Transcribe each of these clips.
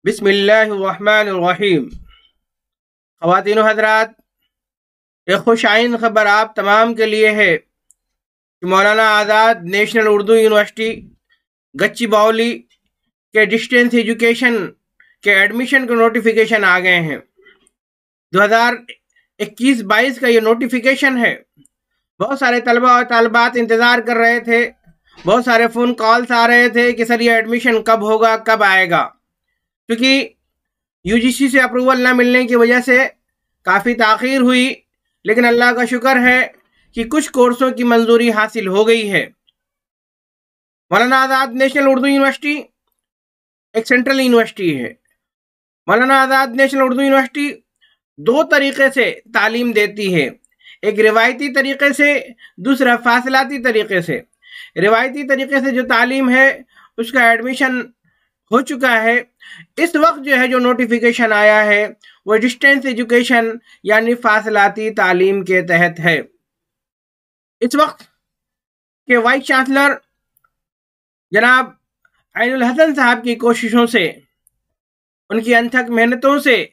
बिस्मिल्लाहिर्रहमानिर्रहीम। ख़वातीन हज़रात, एक खुशाइन ख़बर आप तमाम के लिए है कि मौलाना आज़ाद नेशनल उर्दू यूनिवर्सिटी गच्चीबौली के डिस्टेंस एजुकेशन के एडमिशन के नोटिफिकेशन आ गए हैं। 2021-22 का ये नोटिफिकेशन है। बहुत सारे तलबा और तालिबात इंतज़ार कर रहे थे, बहुत सारे फ़ोन कॉल्स आ रहे थे कि सर ये एडमिशन कब होगा, कब आएगा। क्योंकि यूजीसी से अप्रूवल ना मिलने की वजह से काफ़ी ताख़ीर हुई, लेकिन अल्लाह का शुक्र है कि कुछ कोर्सों की मंजूरी हासिल हो गई है। मौलाना आज़ाद नेशनल उर्दू यूनिवर्सिटी एक सेंट्रल यूनिवर्सिटी है। मौलाना आज़ाद नेशनल उर्दू यूनिवर्सिटी दो तरीक़े से तालीम देती है, एक रिवायती तरीक़े से, दूसरा फासलाती तरीक़े से। रिवायती तरीक़े से जो तालीम है उसका एडमिशन हो चुका है। इस वक्त जो है जो नोटिफिकेशन आया है वो डिस्टेंस एजुकेशन यानी फासलाती तालीम के तहत है। इस वक्त के वाइस चांसलर जनाब ऐनुल हसन साहब की कोशिशों से, उनकी अनथक मेहनतों से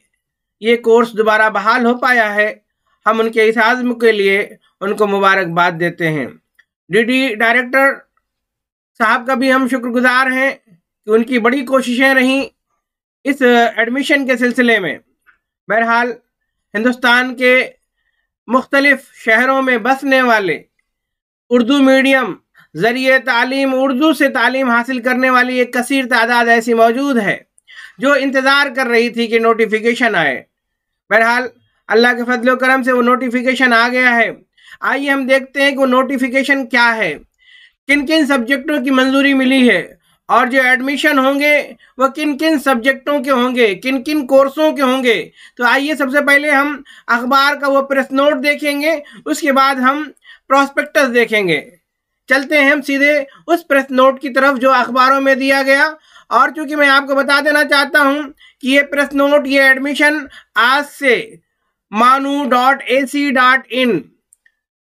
ये कोर्स दोबारा बहाल हो पाया है। हम उनके इस आज़्म के लिए उनको मुबारकबाद देते हैं। डीडी डायरेक्टर साहब का भी हम शुक्रगुजार हैं कि उनकी बड़ी कोशिशें रहीं इस एडमिशन के सिलसिले में। बहरहाल हिंदुस्तान के मुख्तलिफ शहरों में बसने वाले उर्दू मीडियम ज़रिए तालीम, उर्दू से तालीम हासिल करने वाली एक कसीर तादाद ऐसी मौजूद है जो इंतज़ार कर रही थी कि नोटिफिकेशन आए। बहरहाल अल्लाह के फजल करम से वो नोटिफिकेशन आ गया है। आइए हम देखते हैं कि वो नोटिफिकेशन क्या है, किन किन सब्जेक्टों की मंजूरी मिली है और जो एडमिशन होंगे वो किन किन सब्जेक्टों के होंगे, किन किन कोर्सों के होंगे। तो आइए सबसे पहले हम अखबार का वो प्रेस नोट देखेंगे, उसके बाद हम प्रॉस्पेक्टस देखेंगे। चलते हैं हम सीधे उस प्रेस नोट की तरफ जो अखबारों में दिया गया। और चूंकि मैं आपको बता देना चाहता हूं कि ये प्रेस नोट, ये एडमिशन आज से manu.ac.in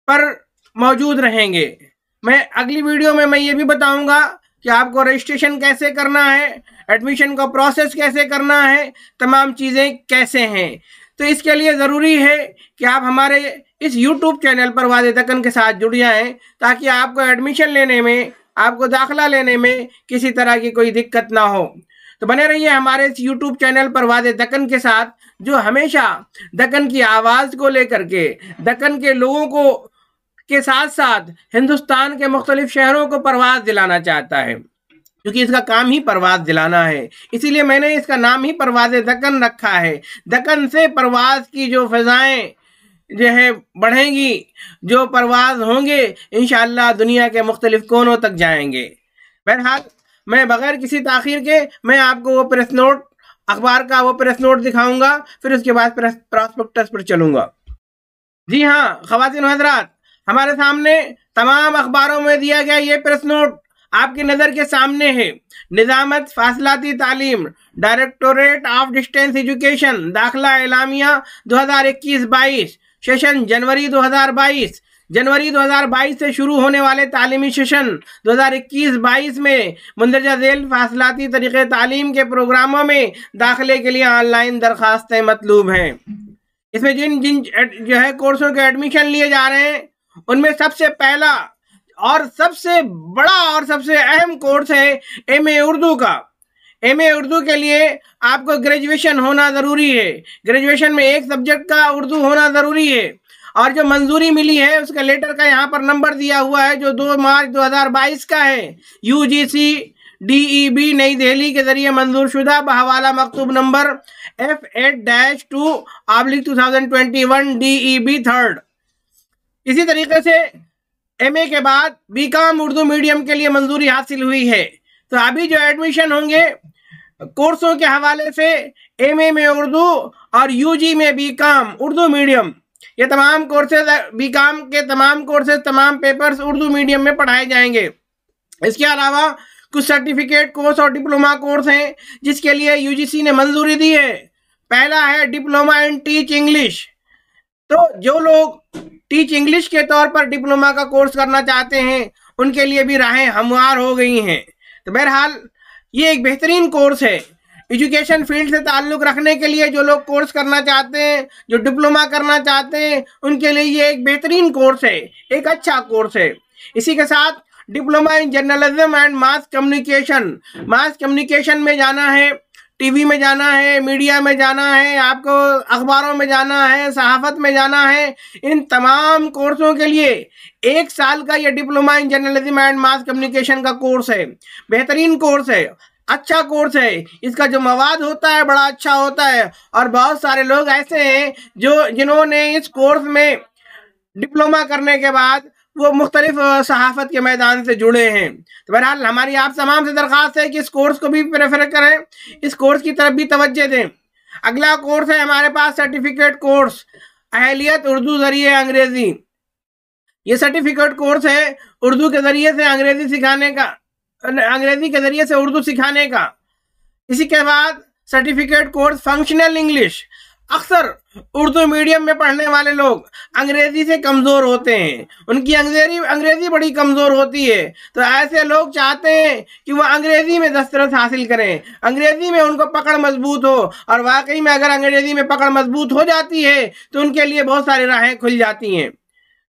पर मौजूद रहेंगे। मैं अगली वीडियो में मैं ये भी बताऊंगा कि आपको रजिस्ट्रेशन कैसे करना है, एडमिशन का प्रोसेस कैसे करना है, तमाम चीज़ें कैसे हैं। तो इसके लिए ज़रूरी है कि आप हमारे इस YouTube चैनल पर वादे दक्कन के साथ जुड़ जाएं, ताकि आपको एडमिशन लेने में, आपको दाखिला लेने में किसी तरह की कोई दिक्कत ना हो। तो बने रहिए हमारे इस YouTube चैनल पर वादे दक्कन के साथ, जो हमेशा दक्कन की आवाज़ को लेकर के, दक्कन के लोगों को के साथ साथ हिंदुस्तान के मुख्तलिफ शहरों को परवाज़ दिलाना चाहता है, क्योंकि इसका काम ही परवाज़ दिलाना है। इसीलिए मैंने इसका नाम ही परवाज़ दक्कन रखा है। दक्कन से परवाज़ की जो फ़ज़ाएँ जो है बढ़ेंगी, जो परवाज़ होंगे, इंशाअल्लाह दुनिया के मुख्तलिफ कोनों तक जाएंगे। बहरहाल मैं बग़ैर किसी ताख़ीर के मैं आपको वो प्रेस नोट, अखबार का वो प्रेस नोट दिखाऊँगा, फिर उसके बाद प्रॉस्पेक्टस पर चलूँगा। जी हाँ ख़वातीन हज़रात, हमारे सामने तमाम अखबारों में दिया गया ये प्रेस नोट आपकी नज़र के सामने है। निज़ामत फासलाती तालीम, डायरेक्टोरेट ऑफ डिस्टेंस एजुकेशन, दाखिला एलामिया 2021-22, सेशन जनवरी 2022। जनवरी 2022 से शुरू होने वाले तालीमी सेशन 2021-22 में मंदरजा झेल फासलाती तरीक़े तालीम के प्रोग्रामों में दाखिले के लिए ऑनलाइन दरख्वास्तें मतलूब हैं। इसमें जिन जिन जो है कोर्सों के एडमिशन लिए जा रहे हैं, उनमें सबसे पहला और सबसे बड़ा और सबसे अहम कोर्स है एमए उर्दू का। एमए उर्दू के लिए आपको ग्रेजुएशन होना ज़रूरी है। ग्रेजुएशन में एक सब्जेक्ट का उर्दू होना ज़रूरी है। और जो मंजूरी मिली है उसका लेटर का यहाँ पर नंबर दिया हुआ है, जो 2 मार्च 2022 का है। यूजीसी DEB नई दिल्ली के ज़रिए मंजूर शुदा बहवाला मकतूब नंबर F8-2/2021 DEB 3rd। इसी तरीके से एमए के बाद बीकॉम उर्दू मीडियम के लिए मंजूरी हासिल हुई है। तो अभी जो एडमिशन होंगे कोर्सों के हवाले से, एमए में उर्दू और यूजी में बीकॉम उर्दू मीडियम, ये तमाम कोर्सेज, बीकॉम के तमाम कोर्सेज, तमाम पेपर्स उर्दू मीडियम में पढ़ाए जाएंगे। इसके अलावा कुछ सर्टिफिकेट कोर्स और डिप्लोमा कोर्स हैं जिसके लिए यूजीसी ने मंजूरी दी है। पहला है डिप्लोमा इन टीच इंग्लिश। तो जो लोग टीच इंग्लिश के तौर पर डिप्लोमा का कोर्स करना चाहते हैं उनके लिए भी राहें हमवार हो गई हैं। तो बहरहाल ये एक बेहतरीन कोर्स है। एजुकेशन फील्ड से ताल्लुक़ रखने के लिए जो लोग कोर्स करना चाहते हैं, जो डिप्लोमा करना चाहते हैं, उनके लिए ये एक बेहतरीन कोर्स है, एक अच्छा कोर्स है। इसी के साथ diploma in journalism and mass communication में जाना है, टीवी में जाना है, मीडिया में जाना है, आपको अखबारों में जाना है, सहाफ़त में जाना है। इन तमाम कोर्सों के लिए 1 साल का ये diploma in journalism and mass communication का कोर्स है। बेहतरीन कोर्स है, अच्छा कोर्स है। इसका जो मवाद होता है बड़ा अच्छा होता है, और बहुत सारे लोग ऐसे हैं जिन्होंने इस कोर्स में डिप्लोमा करने के बाद वो मुख्तलिफ सहाफ़त के मैदान से जुड़े हैं। तो बहरहाल हमारी आप तमाम से दरख्वास्त है कि इस कोर्स को भी प्रेफर करें, इस कोर्स की तरफ भी तवज्जो दें। अगला कोर्स है हमारे पास सर्टिफिकेट कोर्स, अहलियत उर्दू ज़रिए अंग्रेज़ी। ये सर्टिफिकेट कोर्स है उर्दू के ज़रिए से अंग्रेज़ी सिखाने का, अंग्रेज़ी के ज़रिए से उर्दू सिखाने का। इसी के बाद सर्टिफिकेट कोर्स फंक्शनल इंग्लिश। अक्सर उर्दू मीडियम में पढ़ने वाले लोग अंग्रेजी से कमज़ोर होते हैं, उनकी अंग्रेजी बड़ी कमज़ोर होती है। तो ऐसे लोग चाहते हैं कि वो अंग्रेजी में दस्तरस हासिल करें, अंग्रेजी में उनको पकड़ मजबूत हो, और वाकई में अगर अंग्रेजी में पकड़ मजबूत हो जाती है तो उनके लिए बहुत सारी राहें खुल जाती हैं।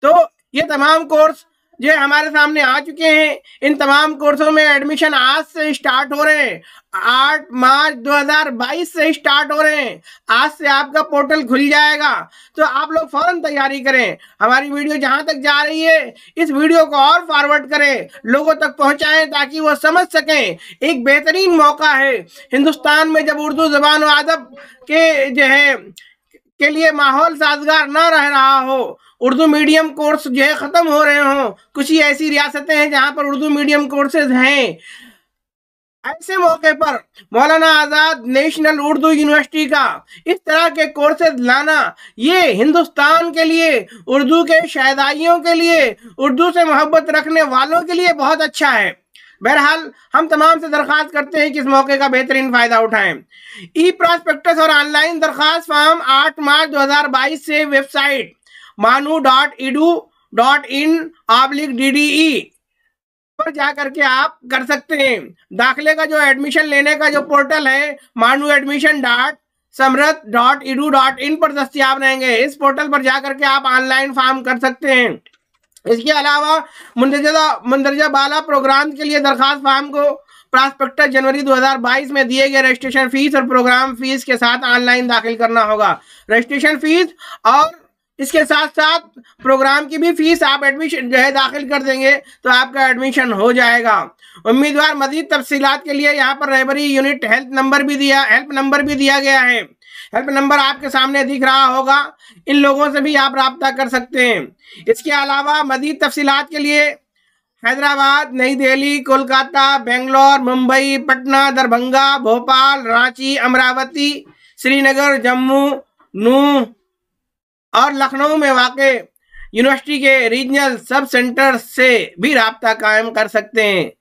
तो ये तमाम कोर्स जो हमारे सामने आ चुके हैं, इन तमाम कोर्सों में एडमिशन आज से स्टार्ट हो रहे हैं। 8 मार्च 2022 से स्टार्ट हो रहे हैं। आज से आपका पोर्टल खुल जाएगा, तो आप लोग फौरन तैयारी करें। हमारी वीडियो जहां तक जा रही है, इस वीडियो को और फॉरवर्ड करें, लोगों तक पहुंचाएं ताकि वो समझ सकें। एक बेहतरीन मौका है हिंदुस्तान में, जब उर्दू ज़बान और अदब के जो है के लिए माहौल साजगार ना रह रहा हो, उर्दू मीडियम कोर्स जो है ख़त्म हो रहे हों। कुछ ही ऐसी रियासतें हैं जहां पर उर्दू मीडियम कोर्सेज हैं। ऐसे मौके पर मौलाना आज़ाद नेशनल उर्दू यूनिवर्सिटी का इस तरह के कोर्सेज लाना, ये हिंदुस्तान के लिए, उर्दू के शहदाइयों के लिए, उर्दू से मोहब्बत रखने वालों के लिए बहुत अच्छा है। बहरहाल हम तमाम से दरख्वास्त करते हैं कि इस मौके का बेहतरीन फ़ायदा उठाएं। ई प्रॉस्पेक्टस और ऑनलाइन दरख्वास्त फॉर्म 8 मार्च 2022 से वेबसाइट manu.edu.in/DDE पर जा करके आप कर सकते हैं। दाखिले का जो एडमिशन लेने का जो पोर्टल है manu.admission.samrat.edu.in पर दस्तियाब रहेंगे। इस पोर्टल पर जा करके आप ऑनलाइन फॉर्म कर सकते हैं। इसके अलावा मुंदरजा बाला प्रोग्राम के लिए दरखास्त फॉर्म को प्रॉस्पेक्टस जनवरी 2022 में दिए गए रजिस्ट्रेशन फीस और प्रोग्राम फीस के साथ ऑनलाइन दाखिल करना होगा। रजिस्ट्रेशन फीस और इसके साथ साथ प्रोग्राम की भी फीस आप एडमिशन जो है दाखिल कर देंगे तो आपका एडमिशन हो जाएगा। उम्मीदवार मजीद तफसीलात के लिए यहाँ पर रहबरी यूनिट हेल्प नंबर भी दिया गया है। हेल्प नंबर आपके सामने दिख रहा होगा, इन लोगों से भी आप राब्ता कर सकते हैं। इसके अलावा मजीद तफसीलात के लिए हैदराबाद, नई दिल्ली, कोलकाता, बेंगलोर, मुंबई, पटना, दरभंगा, भोपाल, रांची, अमरावती, श्रीनगर, जम्मू, नूह और लखनऊ में वाक़े यूनिवर्सिटी के रीजनल सब सेंटर से भी राब्ता कायम कर सकते हैं,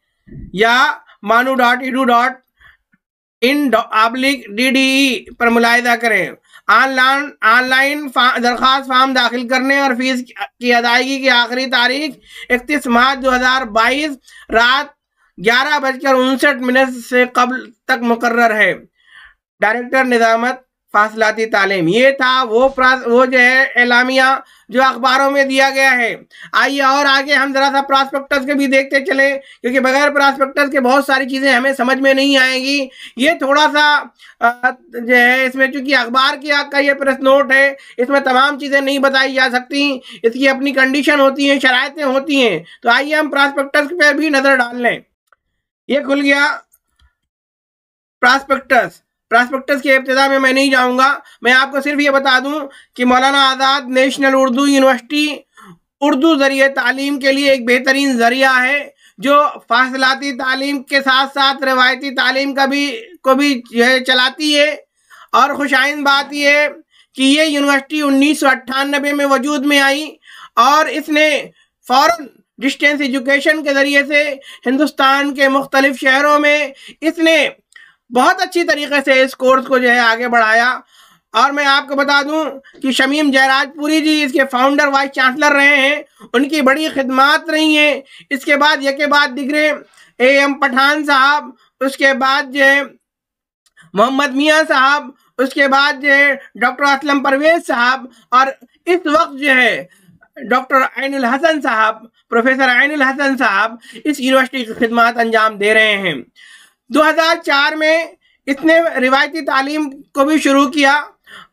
या manu.edu.in/DDE पर मुलाहिदा करें। ऑनलाइन दरख्वास्त फॉर्म दाखिल करने और फीस की अदायगी की आखिरी तारीख 31 मार्च 2022 रात 11:59 से कबल तक मुकर्रर है। डायरेक्टर निज़ामत फासलाती तालीम। ये था वो जो है एलामिया जो अखबारों में दिया गया है। आइए और आगे हम ज़रा सा प्रॉस्पेक्टस के भी देखते चले, क्योंकि बगैर प्रॉस्पेक्टस के बहुत सारी चीज़ें हमें समझ में नहीं आएंगी। ये थोड़ा सा जो है इसमें चूँकि अखबार का ये प्रेस नोट है, इसमें तमाम चीज़ें नहीं बताई जा सकती, इसकी अपनी कंडीशन होती हैं, शराइतें होती हैं। तो आइए हम प्रॉस्पेक्टस पे भी नज़र डाल लें। ये खुल गया प्रॉस्पेक्टस। प्रॉस्पेक्टस के इब्तिदा में मैं नहीं जाऊंगा, मैं आपको सिर्फ ये बता दूं कि मौलाना आज़ाद नेशनल उर्दू यूनिवर्सिटी उर्दू ज़रिए तालीम के लिए एक बेहतरीन ज़रिया है, जो फासलाती तालीम के साथ साथ रवायती तालीम को भी जो है चलाती है। और खुशाइन बात यह है कि ये यूनिवर्सिटी 1998 में वजूद में आई और इसने फ़ौरन डिस्टेंस एजुकेशन के ज़रिए से हिंदुस्तान के मुख्तलिफ शहरों में इसने बहुत अच्छी तरीके से इस कोर्स को जो है आगे बढ़ाया। और मैं आपको बता दूं कि शमीम जयराजपुरी जी इसके फाउंडर वाइस चांसलर रहे हैं, उनकी बड़ी खिदमात रही हैं। इसके बाद दिगरे AM पठान साहब, उसके बाद जो है मोहम्मद मियाँ साहब, उसके बाद जो है डॉक्टर असलम परवेज साहब, और इस वक्त जो है डॉक्टर आइनुल हसन साहब, प्रोफेसर आइनुल हसन साहब इस यूनिवर्सिटी की खिदमत अंजाम दे रहे हैं। 2004 में इसने रिवायती तालीम को भी शुरू किया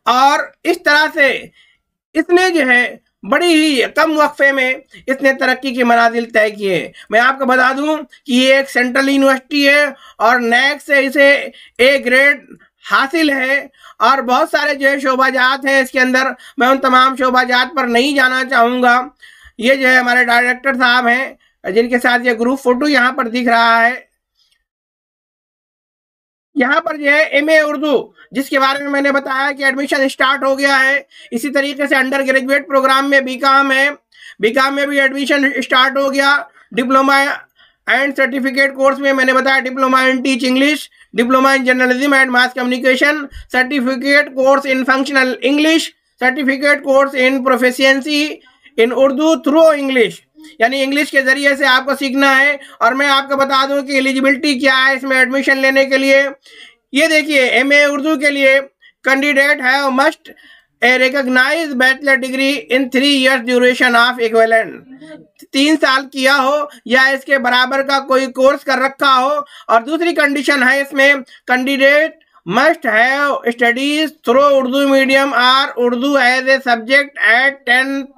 और इस तरह से इसने जो है बड़ी ही कम वक्फे में इसने तरक्की के मनाजिल तय किए। मैं आपको बता दूं कि ये एक सेंट्रल यूनिवर्सिटी है और नैक से इसे ए ग्रेड हासिल है और बहुत सारे जो है शोबाजात हैं इसके अंदर। मैं उन तमाम शोबाजात पर नहीं जाना चाहूँगा। ये जो है हमारे डायरेक्टर साहब हैं जिनके साथ ये ग्रुप फोटो यहाँ पर दिख रहा है। यहाँ पर जो है एमए उर्दू, जिसके बारे में मैंने बताया कि एडमिशन स्टार्ट हो गया है। इसी तरीके से अंडर ग्रेजुएट प्रोग्राम में बीकॉम है, बीकॉम में भी एडमिशन स्टार्ट हो गया। डिप्लोमा एंड सर्टिफिकेट कोर्स में मैंने बताया diploma in teach English, diploma in journalism and mass communication, certificate course in functional English, certificate course in proficiency in Urdu through English, यानी इंग्लिश के जरिए से आपको सीखना है। और मैं आपको बता दूं कि एलिजिबिलिटी क्या है इसमें एडमिशन लेने के लिए। ये देखिए, एमए उर्दू के लिए candidate have must a recognise bachelor degree in 3 years duration of equivalent, 3 साल किया हो या इसके बराबर का कोई कोर्स कर रखा हो। और दूसरी कंडीशन है इसमें, candidate must have studies through Urdu medium और Urdu as a subject at 10th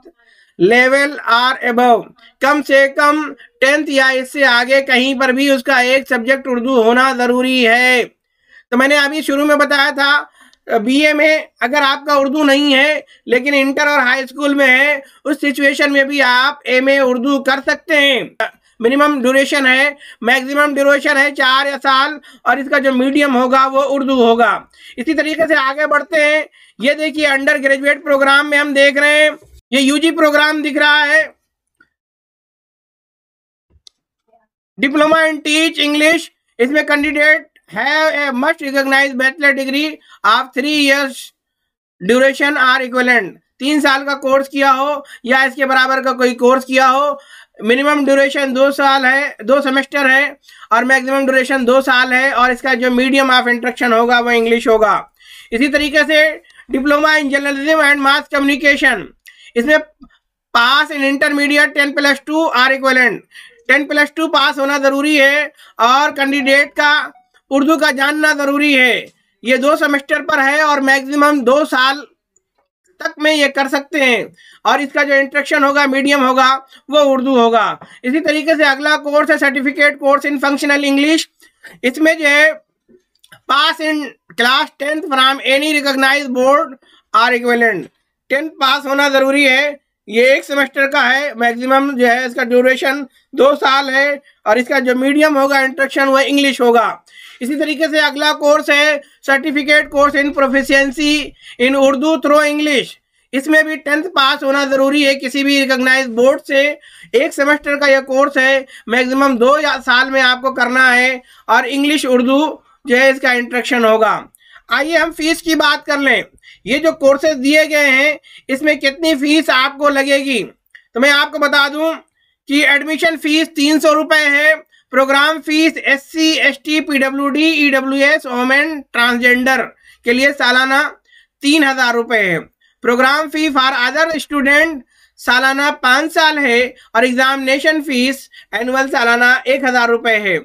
level और एबव, कम से कम 10th या इससे आगे कहीं पर भी उसका एक सब्जेक्ट उर्दू होना ज़रूरी है। तो मैंने अभी शुरू में बताया था बीए में अगर आपका उर्दू नहीं है लेकिन इंटर और हाई स्कूल में है, उस सिचुएशन में भी आप एमए उर्दू कर सकते हैं। मिनिमम ड्यूरेशन है, मैक्सिमम ड्यूरेशन है 4 साल और इसका जो मीडियम होगा वो उर्दू होगा। इसी तरीके से आगे बढ़ते हैं। ये देखिए, अंडर ग्रेजुएट प्रोग्राम में हम देख रहे हैं, ये यूजी प्रोग्राम दिख रहा है, डिप्लोमा इन टीच इंग्लिश। इसमें candidate have a must recognise bachelor degree of 3 years duration or equivalent, 3 साल का कोर्स किया हो या इसके बराबर का कोई कोर्स किया हो। मिनिमम ड्यूरेशन 2 साल है, 2 सेमेस्टर है और मैक्सिमम ड्यूरेशन 2 साल है और इसका जो मीडियम ऑफ इंस्ट्रक्शन होगा वो इंग्लिश होगा। इसी तरीके से diploma in journalism and mass communication, इसमें पास इन इंटरमीडिएट 10+2 आर इक्विवेलेंट, 10+2 पास होना ज़रूरी है और कैंडिडेट का उर्दू का जानना ज़रूरी है। ये 2 सेमेस्टर पर है और मैक्सिमम 2 साल तक में ये कर सकते हैं और इसका जो इंस्ट्रक्शन होगा, मीडियम होगा, वो उर्दू होगा। इसी तरीके से अगला कोर्स है certificate course in functional English. इसमें जो है pass in class 10th from any recognised board or equivalent, 10th pass होना ज़रूरी है। ये 1 सेमेस्टर का है, मैक्सिमम जो है इसका ड्यूरेशन 2 साल है और इसका जो मीडियम होगा इंस्ट्रक्शन वो इंग्लिश होगा। इसी तरीके से अगला कोर्स है सर्टिफिकेट कोर्स इन प्रोफिशिएंसी इन उर्दू थ्रू इंग्लिश। इसमें भी 10th पास होना ज़रूरी है किसी भी रिकॉग्नाइज्ड बोर्ड से। 1 सेमेस्टर का यह कोर्स है, मैक्सिमम 2 साल में आपको करना है और इंग्लिश उर्दू जो है इसका इंस्ट्रक्शन होगा। आइए हम फीस की बात कर लें। ये जो कोर्सेज दिए गए हैं इसमें कितनी फीस आपको लगेगी, तो मैं आपको बता दूं कि एडमिशन फीस 300 रुपये है। Programme fees SC ST PWD EWS women transgender के लिए सालाना 3000 रुपये है। Programme fee for other student सालाना 5 साल है और एग्जामिनेशन फीस एनुअल सालाना 1000 रुपये है।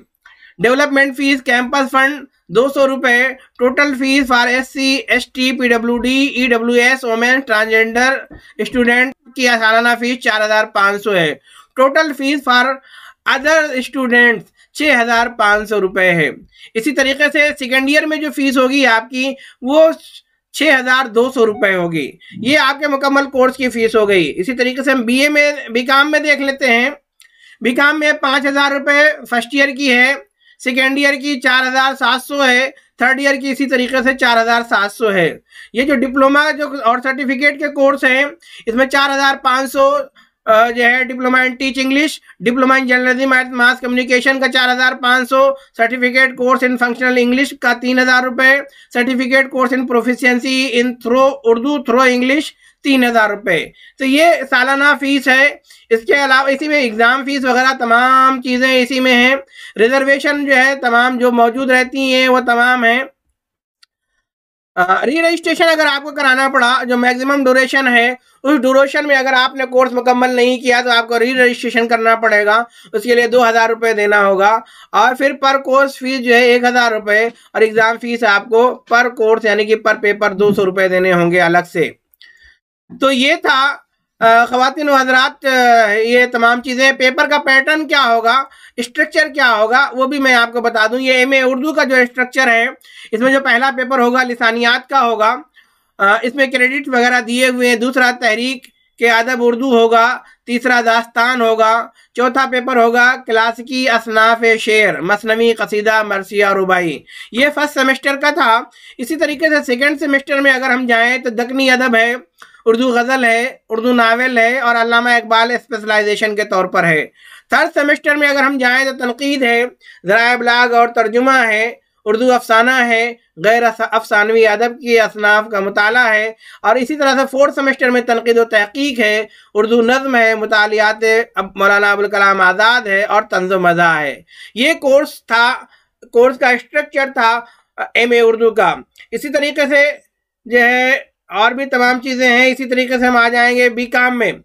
डेवलपमेंट फीस कैंपस फंड 200 रुपये। Total fees for SC ST PWD EWS women transgender student की सालाना फीस 4500 है। Total fees for other students 6500 रुपये है। इसी तरीके से सेकेंड ईयर में जो फीस होगी आपकी वो 6200 रुपये होगी। ये आपके मुकम्मल कोर्स की फीस हो गई। इसी तरीके से हम बीकॉम में देख लेते हैं। बीकॉम में 5000 रुपये फर्स्ट ईयर की है, सेकेंड ईयर की 4700 है, थर्ड ईयर की इसी तरीके से 4700 है। ये जो डिप्लोमा जो और सर्टिफिकेट के कोर्स हैं इसमें 4500 जो है diploma in teach English, diploma in journalism and mass communication का 4500, certificate course in functional English का 3000 रुपये, सर्टिफिकेट कोर्स इन प्रोफिशिएंसी इन उर्दू थ्रू इंग्लिश 3000 रुपये। तो ये सालाना फीस है। इसके अलावा इसी में एग्ज़ाम फीस वगैरह तमाम चीज़ें इसी में हैं। रिजर्वेशन जो है तमाम जो मौजूद रहती हैं वो तमाम हैं। री रजिस्ट्रेशन अगर आपको कराना पड़ा, जो मैक्सिमम ड्यूरेशन है उस ड्यूरेशन में अगर आपने कोर्स मुकम्मल नहीं किया तो आपको री रजिस्ट्रेशन करना पड़ेगा। उसके लिए 2000 रुपये देना होगा और फिर पर कोर्स फीस जो है 1000 रुपये और एग्ज़ाम फीस आपको पर कोर्स यानी कि पर पेपर 200 रुपये देने होंगे अलग से। तो ये था ख़वातीन व हज़रात, ये तमाम चीज़ें। पेपर का पैटर्न क्या होगा, स्ट्रक्चर क्या होगा, वो भी मैं आपको बता दूं। ये एमए उर्दू का जो स्ट्रक्चर है, इसमें जो पहला पेपर होगा लिसानियात का होगा, इसमें क्रेडिट वगैरह दिए हुए हैं। दूसरा तहरीक के अदब उर्दू होगा, तीसरा दास्तान होगा, चौथा पेपर होगा क्लासिकी असनाफ शेर, मसनवी, कसीदा, मरसिया, रुबाई। ये फर्स्ट सेमेस्टर का था। इसी तरीके से सेकेंड सेमेस्टर में अगर हम जाएँ तो दक्कनी अदब है, उर्दू गज़ल है, उर्दू नावल है और अल्लामा इकबाल स्पेशलाइजेशन के तौर पर है। थर्ड सेमेस्टर में अगर हम जाएँ तो तनकीद है, ज़राए इब्लाग और तर्जुमा है, उर्दू अफसाना है, गैर अफसानवी अदब की असनाफ का मुताला है। और इसी तरह से फोर्थ सेमेस्टर में तनकीद व तहकीक है, उर्दू नज़्म है, मुतालियात मौलाना अबुल कलाम आज़ाद है और तंज़ मज़ा है। ये कोर्स था, कोर्स का स्ट्रक्चर था एमए उर्दू का। इसी तरीके से जो है और भी तमाम चीज़ें हैं। इसी तरीके से हम आ जाएंगे बी काम में।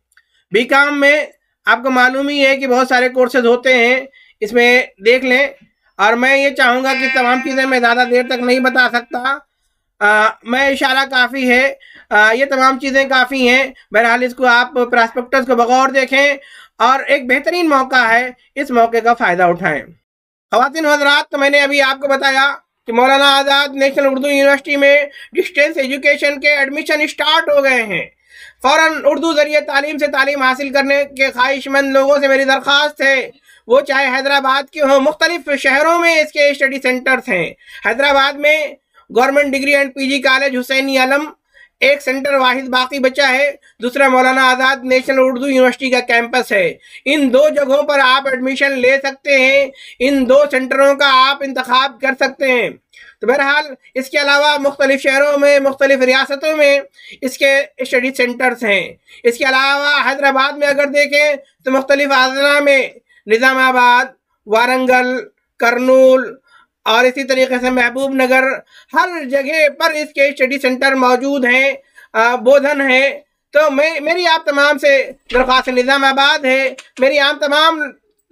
बी काम में आपको मालूम ही है कि बहुत सारे कोर्सेज होते हैं, इसमें देख लें। और मैं ये चाहूँगा कि तमाम चीज़ें मैं ज़्यादा देर तक नहीं बता सकता, मैं इशारा काफ़ी है, ये तमाम चीज़ें काफ़ी हैं। बहरहाल इसको आप प्रॉस्पेक्टस को बगौर देखें और एक बेहतरीन मौका है, इस मौके का फ़ायदा उठाएं। ख़वातीन व हज़रात, तो मैंने अभी आपको बताया कि मौलाना आज़ाद नेशनल उर्दू यूनिवर्सिटी में डिस्टेंस एजुकेशन के एडमिशन स्टार्ट हो गए हैं। फ़ौरन उर्दू ज़रिए तालीम से तालीम हासिल करने के ख्वाहिशमंद लोगों से मेरी दरख्वास्त है, वो चाहे हैदराबाद के हों, मुख्तलिफ शहरों में इसके स्टडी सेंटर्स हैं। हैदराबाद में government degree and PG college Hussaini Alam एक सेंटर वाहिद बाकी बचा है, दूसरा मौलाना आज़ाद नेशनल उर्दू यूनिवर्सिटी का कैंपस है। इन दो जगहों पर आप एडमिशन ले सकते हैं, इन दो सेंटरों का आप इंतखाब कर सकते हैं। तो बहरहाल इसके अलावा मुख्तलिफ शहरों में, मुख्तलिफ रियासतों में इसके स्टडी सेंटर्स हैं। इसके अलावा हैदराबाद में अगर देखें तो मुख्तलिफ अज़ला में निज़ामाबाद, वारंगल, करनूल और इसी तरीके से महबूब नगर, हर जगह पर इसके स्टडी सेंटर मौजूद हैं। बोधन है। तो मेरी आप तमाम से दरख्वास्त, निज़ामाबाद है, मेरी आप तमाम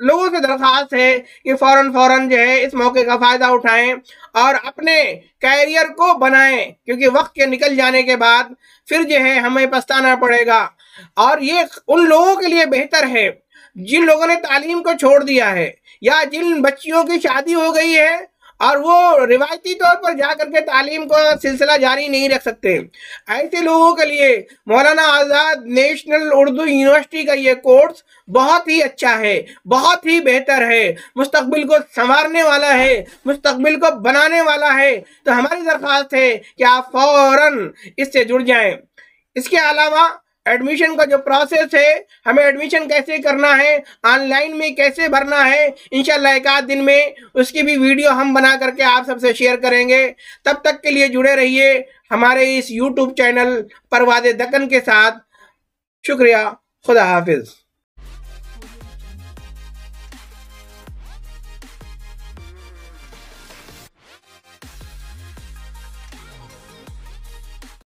लोगों से दरख्वास्त है कि फ़ौरन जो है इस मौके का फ़ायदा उठाएं और अपने कैरियर को बनाएं, क्योंकि वक्त के निकल जाने के बाद फिर जो है हमें पछताना पड़ेगा। और ये उन लोगों के लिए बेहतर है जिन लोगों ने तालीम को छोड़ दिया है या जिन बच्चियों की शादी हो गई है और वो रिवायती तौर पर जा करके तालीम को सिलसिला जारी नहीं रख सकते। ऐसे लोगों के लिए मौलाना आज़ाद नेशनल उर्दू यूनिवर्सिटी का ये कोर्स बहुत ही अच्छा है, बहुत ही बेहतर है, मुस्तकबिल को संवारने वाला है, मुस्तकबिल को बनाने वाला है। तो हमारी दरख्वास्त है कि आप फ़ौरन इससे जुड़ जाएं। इसके अलावा एडमिशन का जो प्रोसेस है, हमें एडमिशन कैसे करना है, ऑनलाइन में कैसे भरना है, इंशाल्लाह एक आध दिन में उसकी भी वीडियो हम बना करके आप सबसे शेयर करेंगे। तब तक के लिए जुड़े रहिए हमारे इस यूट्यूब चैनल परवाज़े दक्कन के साथ। शुक्रिया, खुदा हाफिज़।